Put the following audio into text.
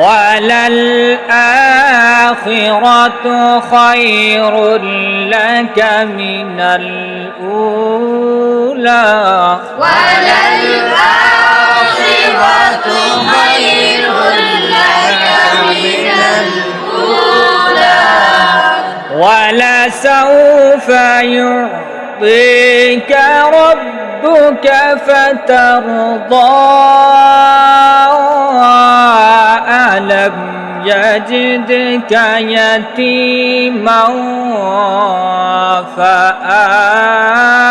وللآخرة خير لك من الأولى وللآخرة خير لك من الأولى ولسوف يعطيك ربك فترضى ألم يجدك يتيما فآوى